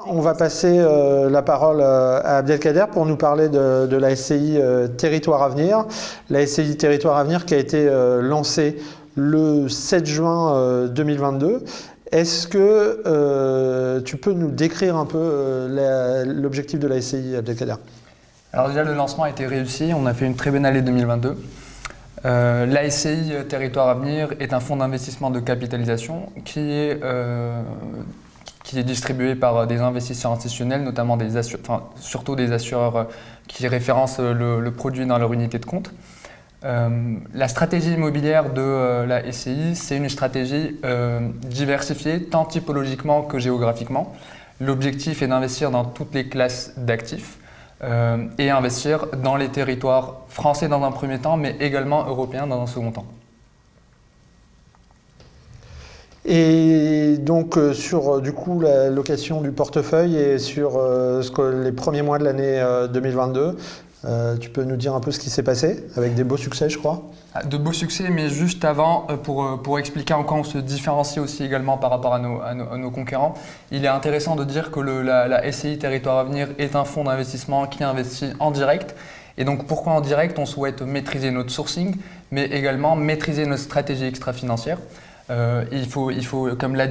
On va passer la parole à Abdelkader pour nous parler de la SCI Territoire Avenir. La SCI Territoire Avenir qui a été lancée le 7 juin 2022. Est-ce que tu peux nous décrire un peu l'objectif de la SCI, Abdelkader? Alors déjà, le lancement a été réussi. On a fait une très bonne année 2022. La SCI Territoire Avenir est un fonds d'investissement de capitalisation qui est distribué par des investisseurs institutionnels, notamment surtout des assureurs qui référencent le produit dans leur unité de compte. La stratégie immobilière de la SCI, c'est une stratégie diversifiée tant typologiquement que géographiquement. L'objectif est d'investir dans toutes les classes d'actifs et investir dans les territoires français dans un premier temps, mais également européens dans un second temps. Et donc sur du coup la location du portefeuille et sur les premiers mois de l'année 2022, tu peux nous dire un peu ce qui s'est passé avec des beaux succès, je crois? De beaux succès, mais juste avant, pour expliquer en quoi on se différencie aussi également par rapport à nos concurrents, il est intéressant de dire que la SCI Territoire Avenir est un fonds d'investissement qui investit en direct. Et donc pourquoi en direct? On souhaite maîtriser notre sourcing, mais également maîtriser notre stratégie extra-financière. Il faut, comme l'a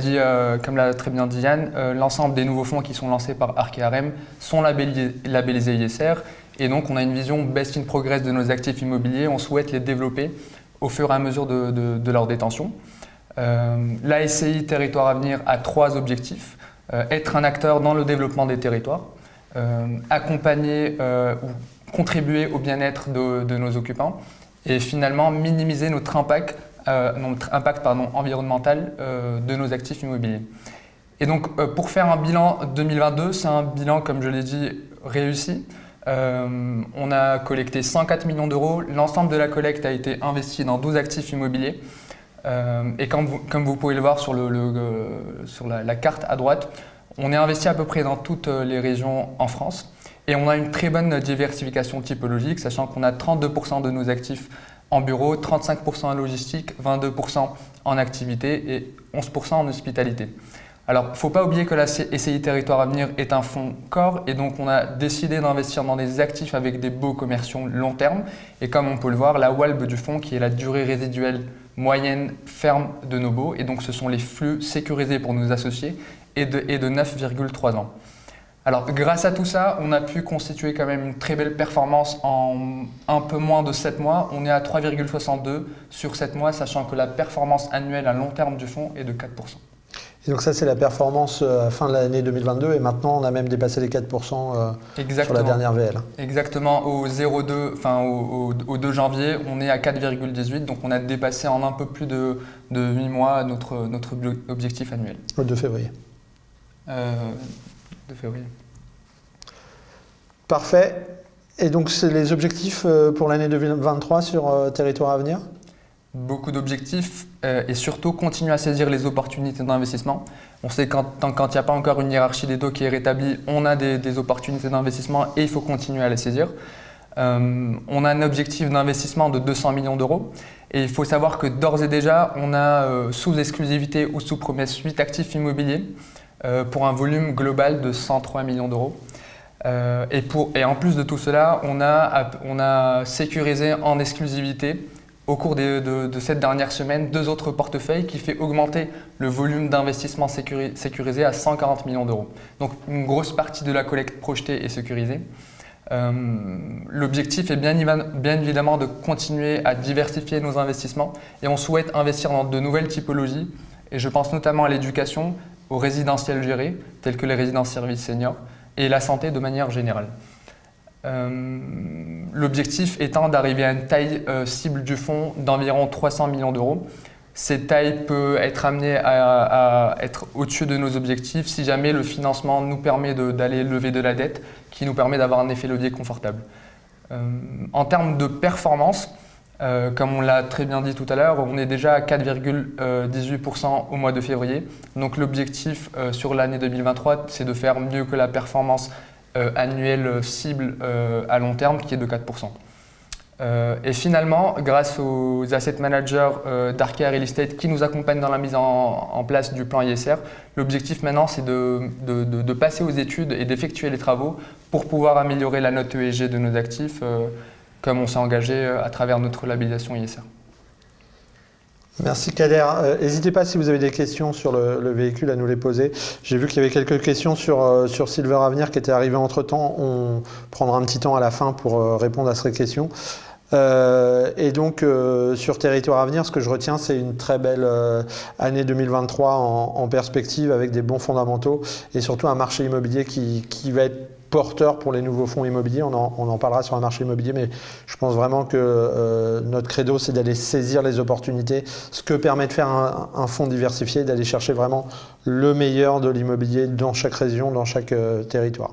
très bien dit Yann, l'ensemble des nouveaux fonds qui sont lancés par Arkéarem sont labellisés ISR, et donc on a une vision best in progress de nos actifs immobiliers. On souhaite les développer au fur et à mesure de leur détention. La SCI Territoire Avenir a 3 objectifs: être un acteur dans le développement des territoires, accompagner ou contribuer au bien-être de nos occupants, et finalement minimiser notre impact environnemental de nos actifs immobiliers. Et donc pour faire un bilan 2022, c'est un bilan, comme je l'ai dit, réussi. On a collecté 104 millions d'euros. L'ensemble de la collecte a été investi dans 12 actifs immobiliers. Et comme vous pouvez le voir sur la carte à droite, on est investi à peu près dans toutes les régions en France. Et on a une très bonne diversification typologique, sachant qu'on a 32% de nos actifs en bureau, 35% en logistique, 22% en activité et 11% en hospitalité. Alors, il ne faut pas oublier que la SCI Territoire Avenir est un fonds core, et donc on a décidé d'investir dans des actifs avec des baux commerciaux long terme. Et comme on peut le voir, la WALB du fonds, qui est la durée résiduelle moyenne ferme de nos baux, et donc ce sont les flux sécurisés pour nos associés, est de 9,3 ans. Alors, grâce à tout ça, on a pu constituer quand même une très belle performance en un peu moins de 7 mois. On est à 3,62 sur 7 mois, sachant que la performance annuelle à long terme du fonds est de 4%. Et donc ça, c'est la performance à fin de l'année 2022, et maintenant on a même dépassé les 4% sur la dernière VL. Exactement, au 2 janvier, on est à 4,18, donc on a dépassé en un peu plus de 8 mois notre objectif annuel. Le 2 février. De février. Parfait. Et donc, c'est les objectifs pour l'année 2023 sur Territoire Avenir? Beaucoup d'objectifs et surtout continuer à saisir les opportunités d'investissement. On sait quand il n'y a pas encore une hiérarchie des taux qui est rétablie, on a des opportunités d'investissement et il faut continuer à les saisir. On a un objectif d'investissement de 200 millions d'euros. Et il faut savoir que d'ores et déjà, on a sous exclusivité ou sous promesse 8 actifs immobiliers pour un volume global de 103 millions d'euros. Et en plus de tout cela, on a sécurisé en exclusivité au cours de cette dernière semaine 2 autres portefeuilles qui fait augmenter le volume d'investissement sécurisé à 140 millions d'euros. Donc une grosse partie de la collecte projetée est sécurisée. L'objectif est bien évidemment de continuer à diversifier nos investissements, et on souhaite investir dans de nouvelles typologies, et je pense notamment à l'éducation, aux résidentiels gérés, tels que les résidences services seniors, et la santé de manière générale. L'objectif étant d'arriver à une taille cible du fonds d'environ 300 millions d'euros. Cette taille peut être amenée à être au-dessus de nos objectifs si jamais le financement nous permet d'aller lever de la dette, qui nous permet d'avoir un effet levier confortable. En termes de performance, comme on l'a très bien dit tout à l'heure, on est déjà à 4,18% au mois de février. Donc l'objectif sur l'année 2023, c'est de faire mieux que la performance annuelle cible à long terme, qui est de 4%. Et finalement, grâce aux asset managers d'Arkea Real Estate qui nous accompagnent dans la mise en place du plan ISR, l'objectif maintenant c'est de passer aux études et d'effectuer les travaux pour pouvoir améliorer la note ESG de nos actifs comme on s'est engagé à travers notre labellisation ISR. Merci Kader. N'hésitez pas si vous avez des questions sur le véhicule à nous les poser. J'ai vu qu'il y avait quelques questions sur Silver Avenir qui étaient arrivées entre temps. On prendra un petit temps à la fin pour répondre à ces questions. Et donc sur Territoire Avenir, ce que je retiens, c'est une très belle année 2023 en perspective avec des bons fondamentaux et surtout un marché immobilier qui va être porteur pour les nouveaux fonds immobiliers. On en parlera sur un marché immobilier, mais je pense vraiment que notre credo, c'est d'aller saisir les opportunités, ce que permet de faire un fonds diversifié, d'aller chercher vraiment le meilleur de l'immobilier dans chaque région, dans chaque territoire.